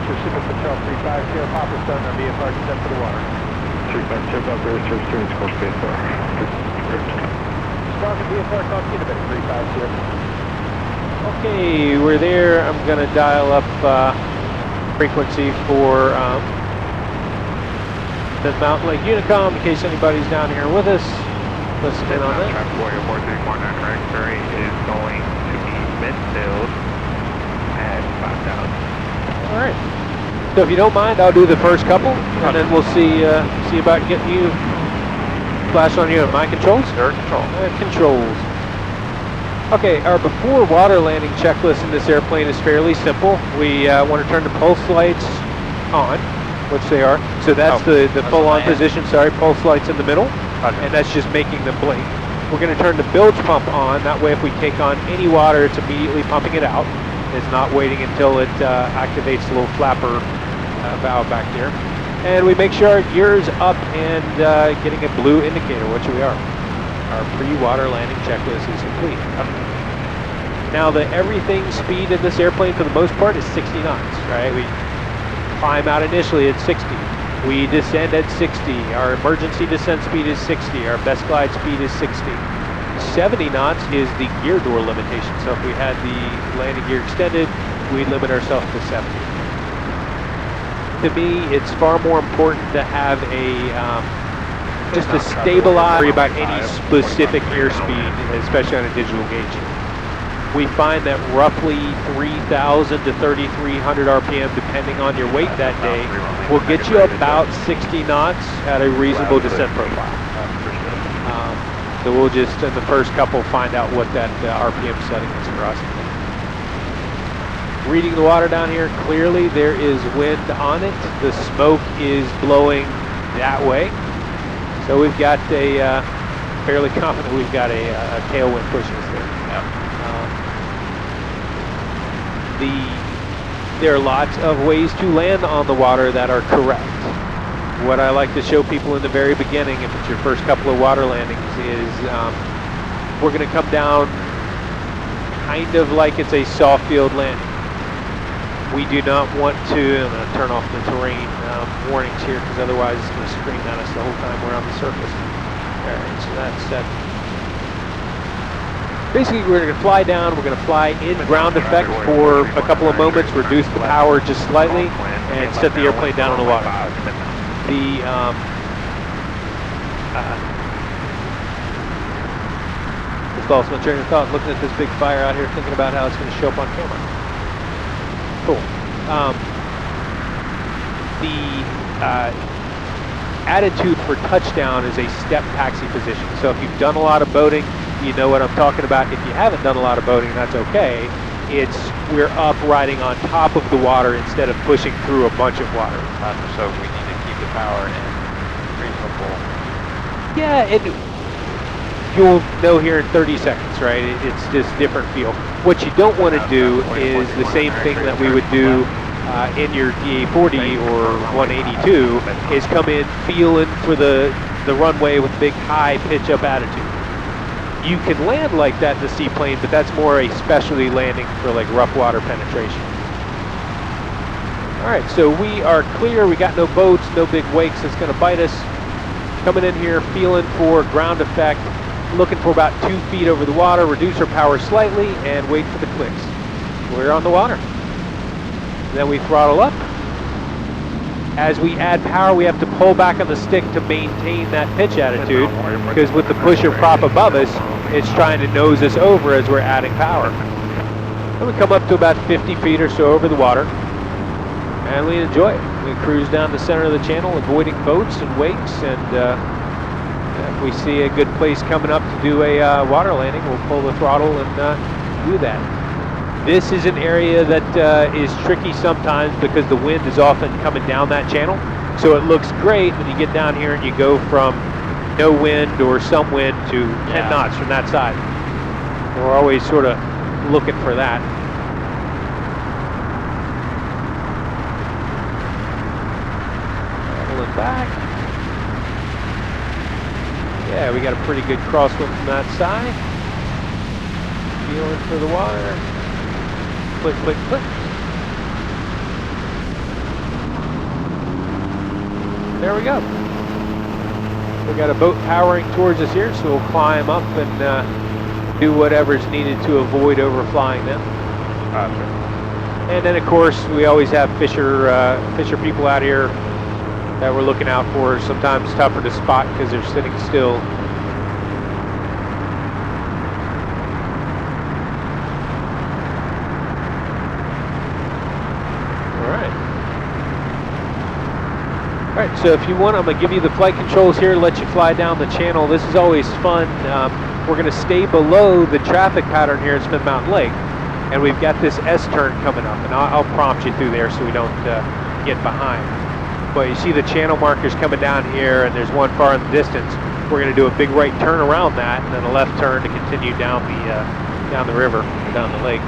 Sir Super Patrol 350, Papa Stone on VFR descent for the water. 350, Buffalo, Sir Steering Squad VFR. Squadron VFR, talk to you in a minute, 350. Okay, we're there. I'm going to dial up frequency for the Mountain Lake Unicom in case anybody's down here with us. Listen in on that. Traffic Warrior 4319 Raspberry is going to be mid-filled at 5,000. All right. So if you don't mind, I'll do the first couple, and then we'll see about getting you flash on you at my controls. Sir, control. Controls. Okay, our before water landing checklist in this airplane is fairly simple. We want to turn the pulse lights on, which they are. So that's the full-on position. Sorry, pulse lights in the middle, and that's just making them blink. We're going to turn the bilge pump on. That way, if we take on any water, it's immediately pumping it out. It's not waiting until it activates the little flapper valve back there. And we make sure our gear's up and getting a blue indicator, which we are. Our pre-water landing checklist is complete. Now the everything speed in this airplane for the most part is 60 knots, right? We climb out initially at 60. We descend at 60. Our emergency descent speed is 60. Our best glide speed is 60. 70 knots is the gear door limitation. So if we had the landing gear extended, we'd limit ourselves to 70. To me, it's far more important to have just to stabilize about any specific airspeed, especially on a digital gauge. We find that roughly 3,000 to 3,300 RPM, depending on your weight that day, will get you about 60 knots at a reasonable descent profile. So we'll just, in the first couple, find out what that RPM setting is for us. Reading the water down here, clearly there is wind on it. The smoke is blowing that way. So we've got a, fairly confident we've got a tailwind pushing us there. There are lots of ways to land on the water that are correct. What I like to show people in the very beginning, if it's your first couple of water landings, is we're going to come down kind of like it's a soft field landing. We do not want to, I'm going to turn off the terrain warnings here because otherwise it's going to scream at us the whole time we're on the surface. All right, so that's that. Basically, we're going to fly down, we're going to fly in ground effect for a couple of moments, reduce the power just slightly, and set the airplane down on the water. Just lost my train of thought looking at this big fire out here, thinking about how it's going to show up on camera. Cool. Attitude for touchdown is a step taxi position. So if you've done a lot of boating, you know what I'm talking about. If you haven't done a lot of boating, that's okay. It's we're up riding on top of the water instead of pushing through a bunch of water. So we need to keep the power in reasonable. Yeah, and you'll know here in 30 seconds, right? It's just different feel. What you don't want to do is the same thing that we would do in your DA-40 or 182 is come in feeling for the runway with big high pitch up attitude. You can land like that in the seaplane, but that's more a specialty landing for like rough water penetration. All right, so we are clear. We got no boats, no big wakes that's going to bite us. Coming in here, feeling for ground effect, looking for about 2 feet over the water, reduce our power slightly, and wait for the clicks. We're on the water. Then we throttle up. As we add power, we have to pull back on the stick to maintain that pitch attitude, because with the pusher prop above us, it's trying to nose us over as we're adding power. Then we come up to about 50 feet or so over the water, and we enjoy it. We cruise down the center of the channel, avoiding boats and wakes, and if we see a good place coming up to do a water landing, we'll pull the throttle and do that. This is an area that is tricky sometimes because the wind is often coming down that channel. So it looks great when you get down here and you go from no wind or some wind to 10 knots from that side. We're always sort of looking for that. Pulling back. Yeah, we got a pretty good crosswind from that side. Feeling for the water. Click, click, click. There we go. We got a boat powering towards us here, so we'll climb up and do whatever's needed to avoid overflying them. Sure. And then, of course, we always have fisher people out here that we're looking out for. Sometimes tougher to spot because they're sitting still. All right, so if you want, I'm going to give you the flight controls here, let you fly down the channel. This is always fun. We're going to stay below the traffic pattern here at Smith Mountain Lake, and we've got this S-turn coming up, and I'll prompt you through there so we don't get behind. But you see the channel markers coming down here, and there's one far in the distance. We're going to do a big right turn around that, and then a left turn to continue down the river, down the lake.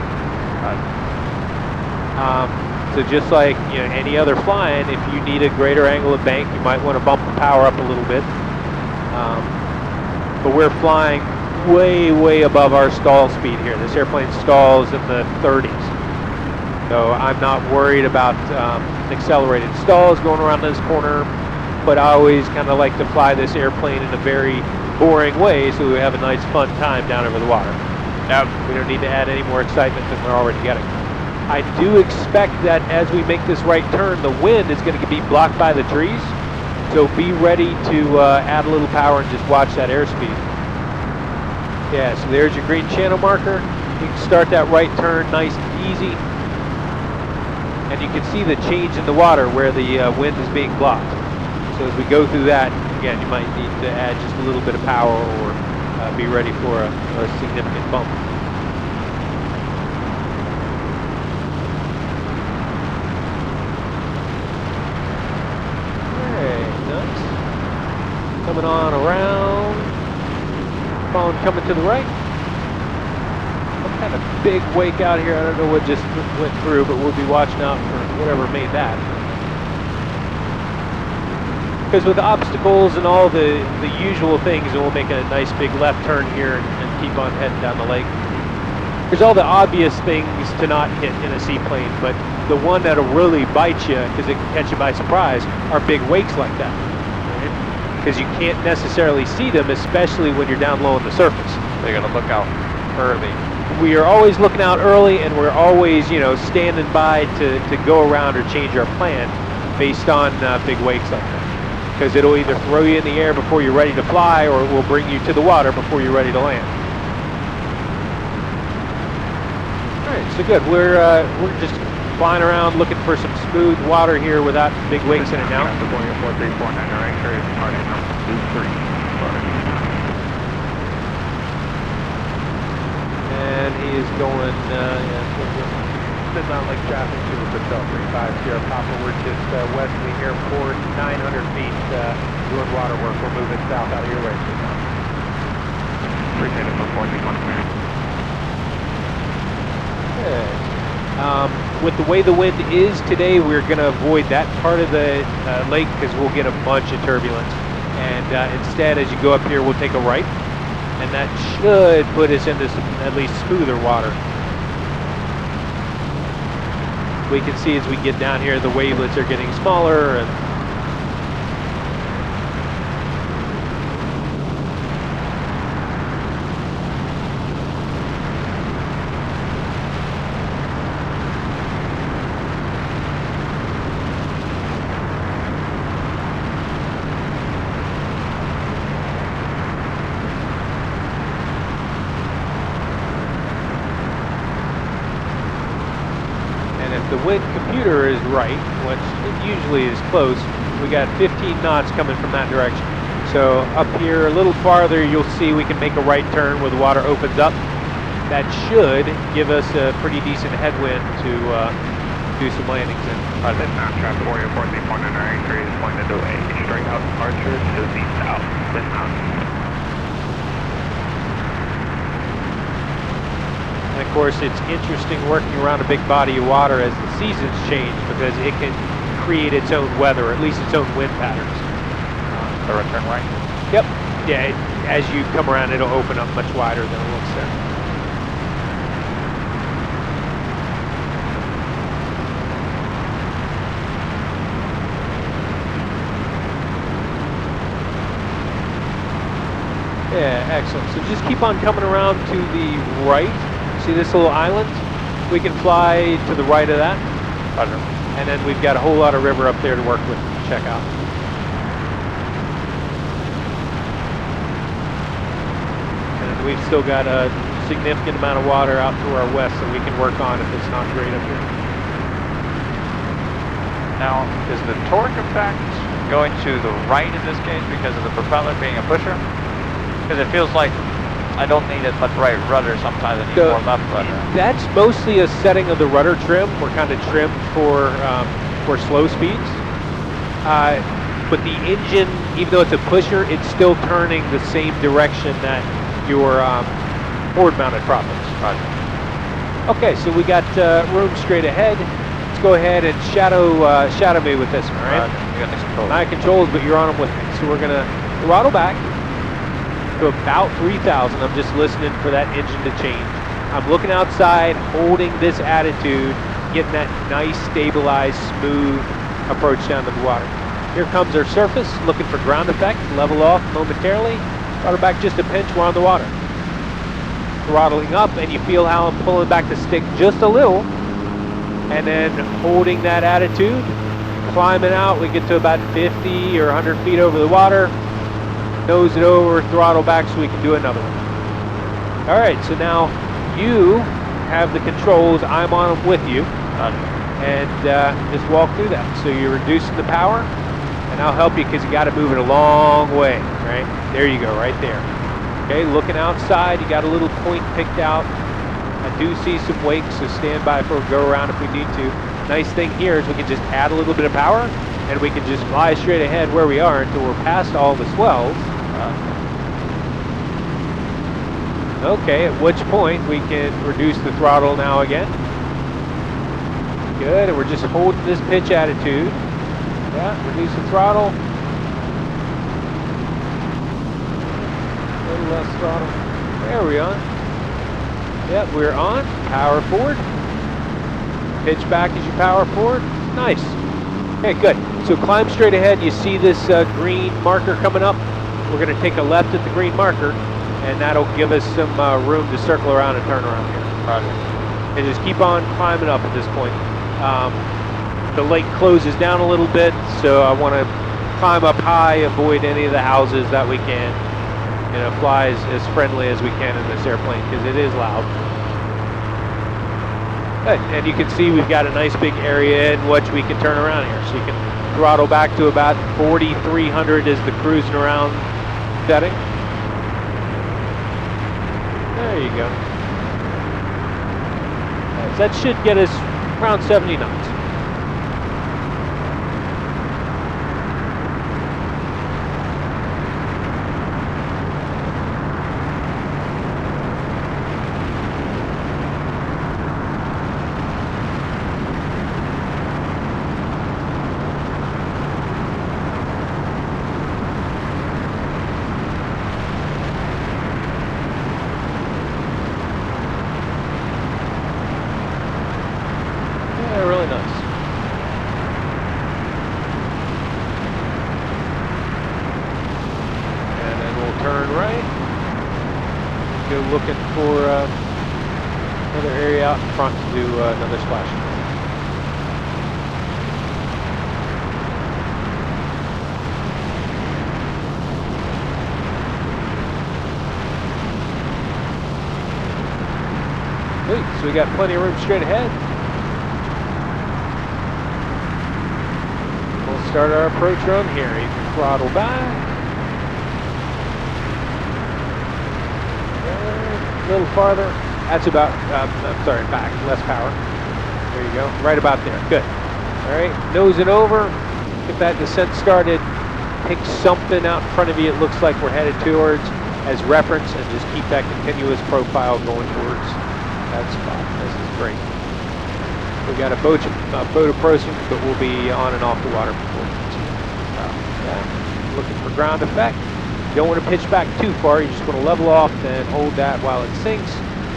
So just like any other flying, if you need a greater angle of bank, you might want to bump the power up a little bit. But we're flying way, way above our stall speed here. This airplane stalls in the 30s. So I'm not worried about accelerated stalls going around this corner, but I always kind of like to fly this airplane in a very boring way so we have a nice fun time down over the water. Now, we don't need to add any more excitement than we're already getting. I do expect that as we make this right turn, the wind is going to be blocked by the trees. So be ready to add a little power and just watch that airspeed. Yeah, so there's your green channel marker. You can start that right turn nice and easy. And you can see the change in the water where the wind is being blocked. So as we go through that, again, you might need to add just a little bit of power or be ready for a significant bump. Coming on around, phone coming to the right. Some kind of big wake out here. I don't know what just went through, but we'll be watching out for whatever made that. Because with obstacles and all the usual things, and we'll make a nice big left turn here and keep on heading down the lake. There's all the obvious things to not hit in a seaplane, but the one that'll really bite you, because it can catch you by surprise, are big wakes like that. Because you can't necessarily see them, especially when you're down low on the surface. They're going to look out early. We are always looking out early, and we're always, standing by to go around or change our plan based on big wakes like that. Because it'll either throw you in the air before you're ready to fly, or it will bring you to the water before you're ready to land. All right, so good. We're just flying around looking for some smooth water here without big wakes in it now. And he is going, Smith Mountain Lake traffic to the Patel 35 Sierra Papa. We're just west of the airport, 900 feet doing water work. We're moving south out of your way. Appreciate it, reporting 1 minute. Good. With the way the wind is today, we're going to avoid that part of the lake because we'll get a bunch of turbulence. And instead, as you go up here, we'll take a right, and that should put us into some at least smoother water. We can see as we get down here, the wavelets are getting smaller, and the wind computer is right, which it usually is close. We got 15 knots coming from that direction. So up here a little farther, you'll see we can make a right turn where the water opens up. That should give us a pretty decent headwind to do some landings in. This now traffic warrior 43.993 is pointed to a straight out departure to the south. This mountain. And of course, it's interesting working around a big body of water as the seasons change because it can create its own weather, or at least its own wind patterns. The return right? Yep. Yeah, as you come around, it'll open up much wider than it looks there. Excellent. So just keep on coming around to the right. See this little island? We can fly to the right of that. Roger. And then we've got a whole lot of river up there to work with. Check out. And we've still got a significant amount of water out to our west that we can work on if it's not great up here. Now, is the torque effect going to the right in this case because of the propeller being a pusher? Because it feels like I don't need as much right rudder, sometimes I need more left rudder. That's mostly a setting of the rudder trim. We're kind of trimmed for slow speeds. But the engine, even though it's a pusher, it's still turning the same direction that your forward-mounted prop is. Roger. Okay, so we got room straight ahead. Let's go ahead and shadow me with this one, all right? Roger. You got these controls. My controls, but you're on them with me. So we're gonna throttle back to about 3,000. I'm just listening for that engine to change. I'm looking outside, holding this attitude, getting that nice, stabilized, smooth approach down to the water. Here comes our surface, looking for ground effect, level off momentarily. Throttle back just a pinch, we're on the water. Throttling up, and you feel how I'm pulling back the stick just a little, and then holding that attitude, climbing out. We get to about 50 or 100 feet over the water, nose it over, throttle back so we can do another one. All right, so now you have the controls, I'm on them with you, and just walk through that. So you're reducing the power, and I'll help you because you got to move it a long way, right? There you go, right there. Okay, looking outside, you got a little point picked out. I do see some wakes, so stand by for a go around if we need to. Nice thing here is we can just add a little bit of power, and we can just fly straight ahead where we are until we're past all the swells. Okay, at which point we can reduce the throttle now again. Good, and we're just holding this pitch attitude. Yeah, reduce the throttle. A little less throttle. There we are. Yep, we're on. Power forward. Pitch back as you power forward. Nice. Okay, good. So climb straight ahead. You see this green marker coming up? We're going to take a left at the green marker, and that'll give us some room to circle around and turn around here. Roger. And just keep on climbing up at this point. The lake closes down a little bit, so I want to climb up high, avoid any of the houses that we can. You know, fly as friendly as we can in this airplane because it is loud. Good. And you can see we've got a nice big area in which we can turn around here. So you can throttle back to about 4,300 is the cruising around setting. There you go. Right, so that should get us around 70 knots. Really nice. And then we'll turn right. Go looking for another area out in front to do another splash. Sweet, so we got plenty of room straight ahead. Start our approach run here. You can throttle back. A little farther. That's about, I'm sorry, back. Less power. There you go. Right about there. Good. All right. Nose it over. Get that descent started. Pick something out in front of you it looks like we're headed towards as reference, and just keep that continuous profile going towards that spot. This is great. We got a boat approaching, but we'll be on and off the water before. Looking for ground effect. You don't want to pitch back too far. You just want to level off and hold that while it sinks.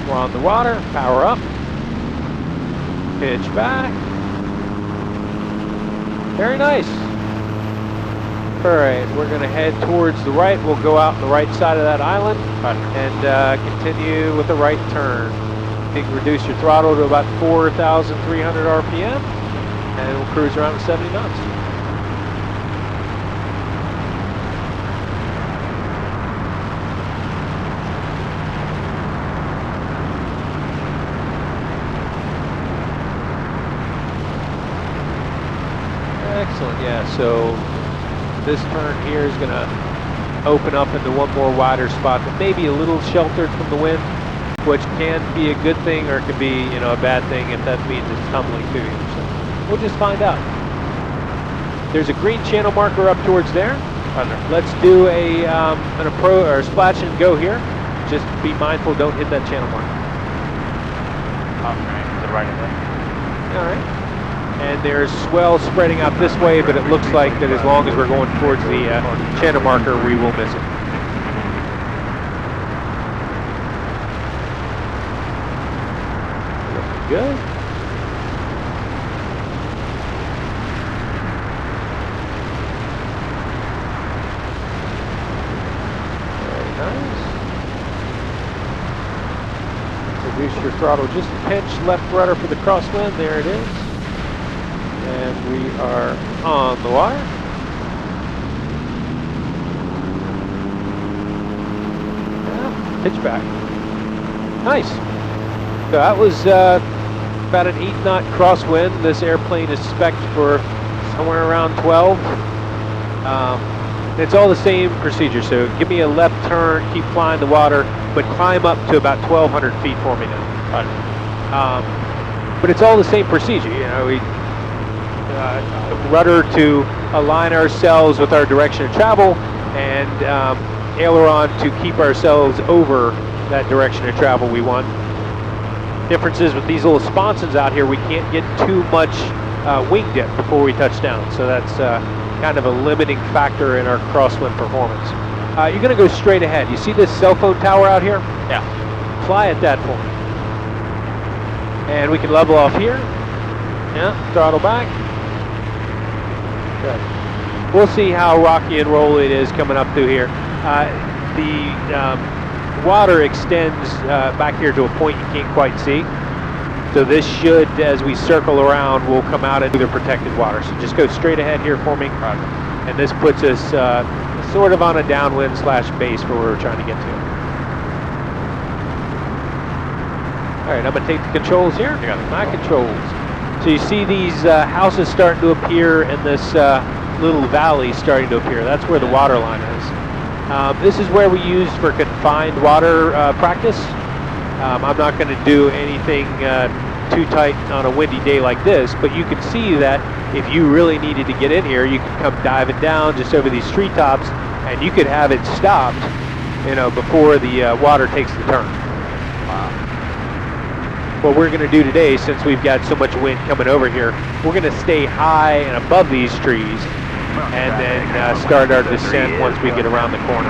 We're on the water. Power up. Pitch back. Very nice. All right, we're going to head towards the right. We'll go out on the right side of that island and continue with a right turn. You can reduce your throttle to about 4,300 RPM, and we'll cruise around at 70 knots. Excellent, yeah, so this turn here is going to open up into one more wider spot that may be a little sheltered from the wind, which can be a good thing or it can be, you know, a bad thing if that means it's tumbling through you. So we'll just find out. There's a green channel marker up towards there. Let's do a an approach or splash and go here. Just be mindful, don't hit that channel marker. Okay, to the right of it. All right. And there's swell spreading out this way, but it looks like that as long as we're going towards the channel marker, we will miss it. Looking good. Very nice. Reduce your throttle just a pinch, left rudder for the crosswind, there it is. And we are on the water. Yeah, pitch back. Nice. So that was about an 8-knot crosswind. This airplane is spec'd for somewhere around 12. It's all the same procedure. So give me a left turn, keep flying the water, but climb up to about 1,200 feet for me now. But it's all the same procedure. You know, we rudder to align ourselves with our direction of travel, and aileron to keep ourselves over that direction of travel we want. Differences with these little sponsons out here, we can't get too much wing dip before we touch down, so that's kind of a limiting factor in our crosswind performance. You're going to go straight ahead. You see this cell phone tower out here? Yeah. Fly at that for me. And we can level off here. Yeah, throttle back. Good. We'll see how rocky and rolly it is coming up through here. The water extends back here to a point you can't quite see. So this should, as we circle around, will come out into the protected water. So just go straight ahead here for me. And this puts us sort of on a downwind / base where we're trying to get to. All right, I'm going to take the controls here. My controls. So you see these houses starting to appear and this little valley starting to appear. That's where the water line is. This is where we use for confined water practice. I'm not going to do anything too tight on a windy day like this, but you can see that if you really needed to get in here, you could come diving down just over these treetops, and you could have it stopped, you know, before the water takes the turn. What we're going to do today, since we've got so much wind coming over here, we're going to stay high and above these trees, and then start our descent once we get around the corner.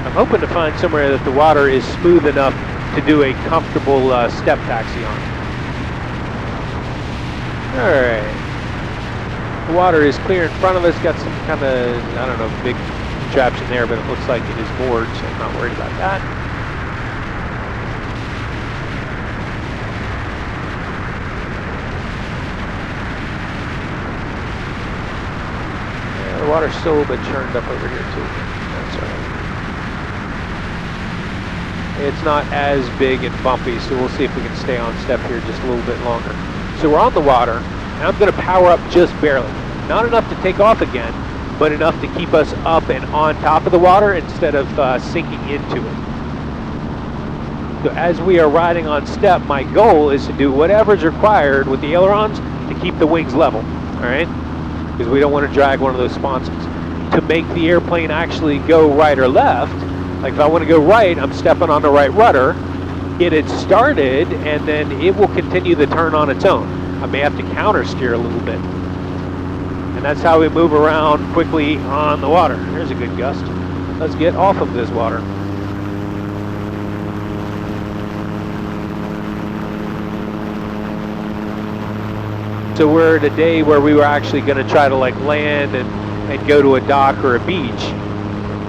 I'm hoping to find somewhere that the water is smooth enough to do a comfortable step taxi on. All right. The water is clear in front of us. Got some kind of, I don't know, big contraption there, but it looks like it is moored, so I'm not worried about that. Yeah, the water's still a little bit churned up over here too. That's all right. It's not as big and bumpy, so we'll see if we can stay on step here just a little bit longer. So we're on the water, and I'm going to power up just barely. Not enough to take off again, but enough to keep us up and on top of the water instead of sinking into it. So as we are riding on step, my goal is to do whatever is required with the ailerons to keep the wings level, all right? Because we don't want to drag one of those sponsons. To make the airplane actually go right or left, like if I want to go right, I'm stepping on the right rudder, get it started, and then it will continue the turn on its own. I may have to counter steer a little bit. And And that's how we move around quickly on the water. There's a good gust. Let's get off of this water. So we're at a day where we were actually going to try to like land and go to a dock or a beach.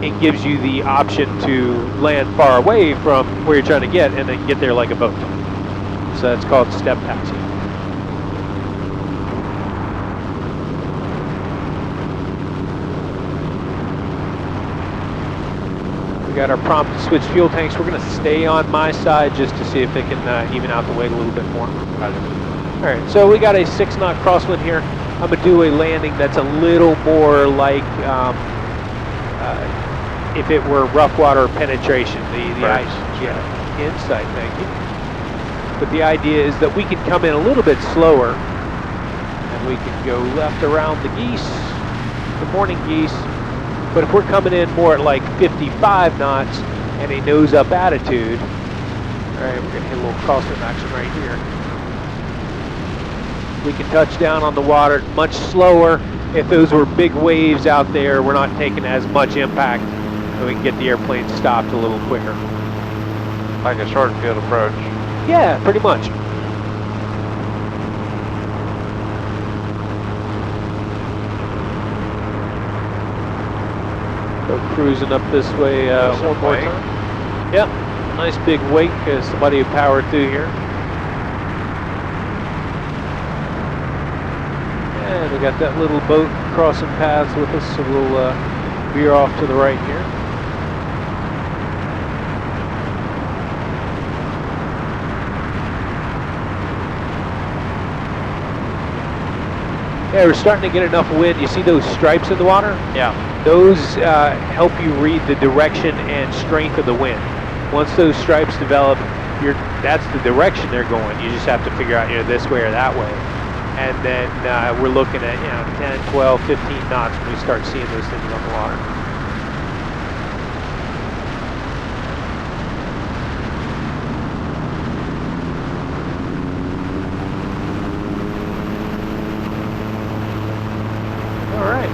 It gives you the option to land far away from where you're trying to get and then get there like a boat. So that's called step taxi. We got our prompt to switch fuel tanks. We're going to stay on my side just to see if they can even out the weight a little bit more. All right, so we got a 6-knot crosswind here. I'm going to do a landing that's a little more like if it were rough water penetration. The ice, yeah, insight, thank you. But the idea is that we can come in a little bit slower, and we can go left around the geese, the morning geese. But if we're coming in more at like 55 knots and a nose-up attitude, all right, we're going to hit a little crosswind action right here. We can touch down on the water much slower. If those were big waves out there, we're not taking as much impact, and we can get the airplane stopped a little quicker. Like a short field approach. Yeah, pretty much. Go cruising up this way one more time. Yep, nice big wake. Somebody who powered through here. And we got that little boat crossing paths with us, so we'll veer off to the right here. Yeah, we're starting to get enough wind. You see those stripes in the water? Yeah. Those help you read the direction and strength of the wind. Once those stripes develop, that's the direction they're going. You just have to figure out, this way or that way. And then we're looking at 10, 12, 15 knots when we start seeing those things on the water. All right.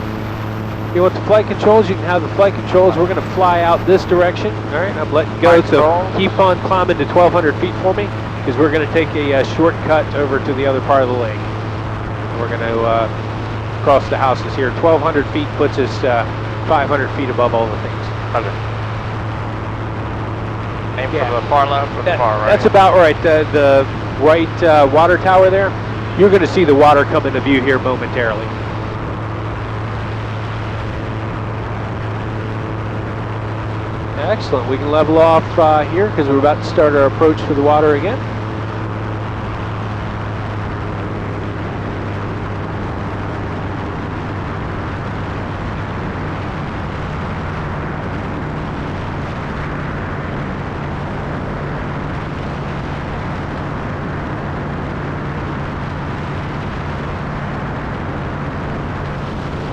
You want the flight controls? You can have the flight controls. We're going to fly out this direction. All right, I'm letting you go. So keep on climbing to 1,200 feet for me, because we're going to take a shortcut over to the other part of the lake. We're going to cross the houses here. 1,200 feet puts us 500 feet above all the things. 100. Aim for the far left or the far right? That's about right. The right water tower there, you're going to see the water come into view here momentarily. Excellent. We can level off here because we're about to start our approach for the water again.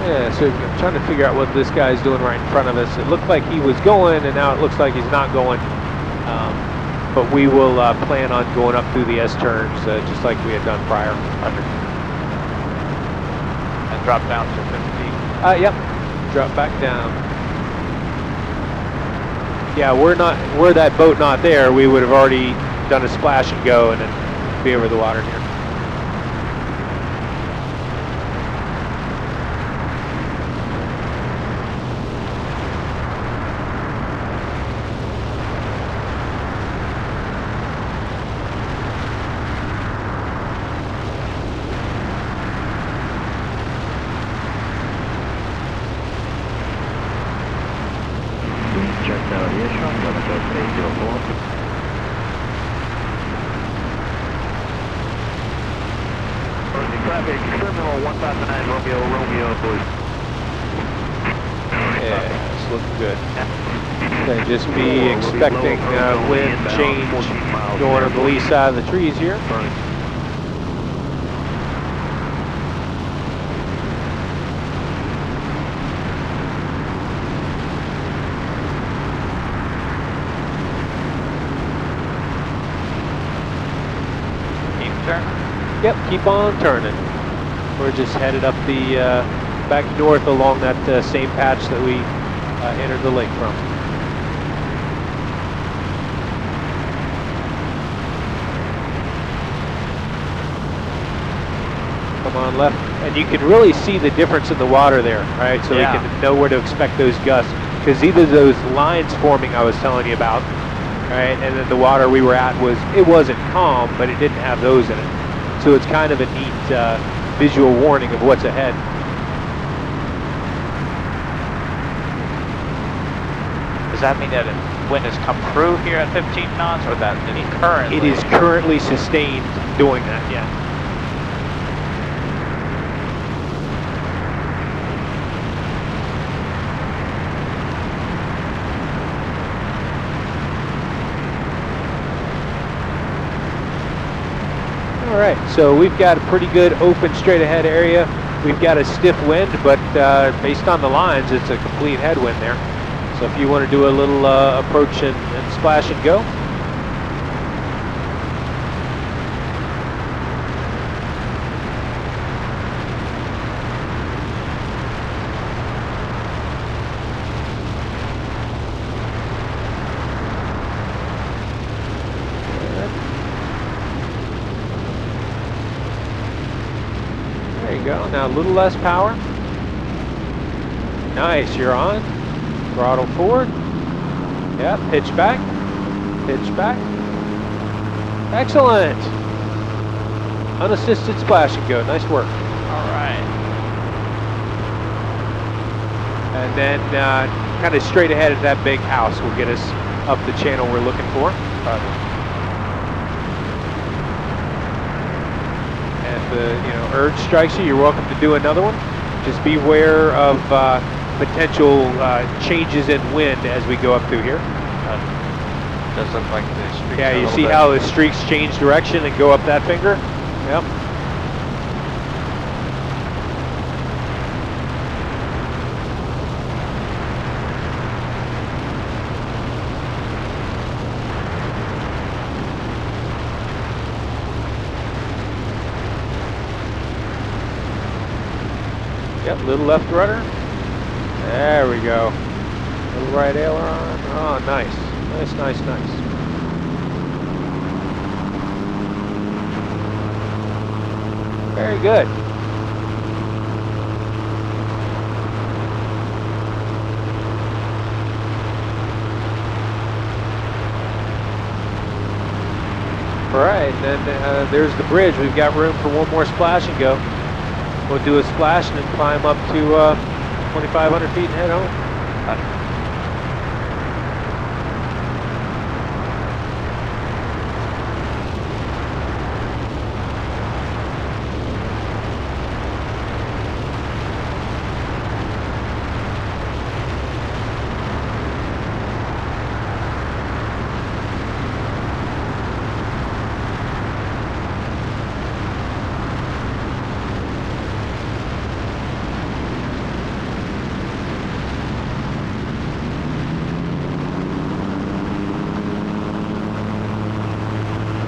Yeah, so I'm trying to figure out what this guy's doing right in front of us. It looked like he was going, and now it looks like he's not going. But we will plan on going up through the S-turns, just like we had done prior. And drop down to 50 feet. Yep, drop back down. Yeah, were that boat not there, we would have already done a splash and go and then be over the water here. Yeah, it's looking good. Okay, just be expecting wind change going on the lee side of the trees here. Keep turning? Yep, keep on turning. We're just headed up the back north along that same patch that we entered the lake from. Come on left, and you can really see the difference in the water there, right? So Yeah. we can know where to expect those gusts, because either those lines forming I was telling you about, right, and then the water we were at it wasn't calm, but it didn't have those in it. So it's kind of a neat visual warning of what's ahead. Does that mean that wind has come through here at 15 knots, or that it's currently? It is currently sustained doing that, yeah. All right, so we've got a pretty good open straight ahead area. We've got a stiff wind, but based on the lines, it's a complete headwind there. So if you want to do a little approach and splash and go. There you go. Now a little less power. Nice, you're on. Throttle forward. Yep, pitch back. Pitch back. Excellent. Unassisted splash and go. Nice work. All right. And then kind of straight ahead at that big house will get us up the channel we're looking for. And the urge strikes you, you're welcome to do another one. Just beware of potential changes in wind as we go up through here. Does look like the streaks. Yeah, are a you little see bit- how the streaks change direction and go up that finger? Yep. Yep, little left rudder. There we go. Little right aileron. Oh, nice. Nice, nice, nice. Very good. All right, then there's the bridge. We've got room for one more splash and go. We'll do a splash and then climb up to 2,500 feet and head home.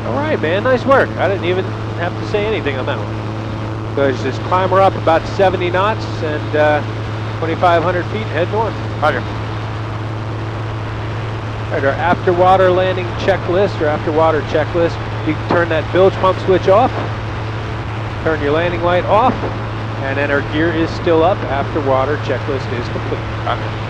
All right, man, nice work. I didn't even have to say anything on that one. So just climb her up about 70 knots and 2,500 feet and head north. Roger. All right, our after water landing checklist or after water checklist, you can turn that bilge pump switch off, turn your landing light off, and then our gear is still up. After water checklist is complete. Roger.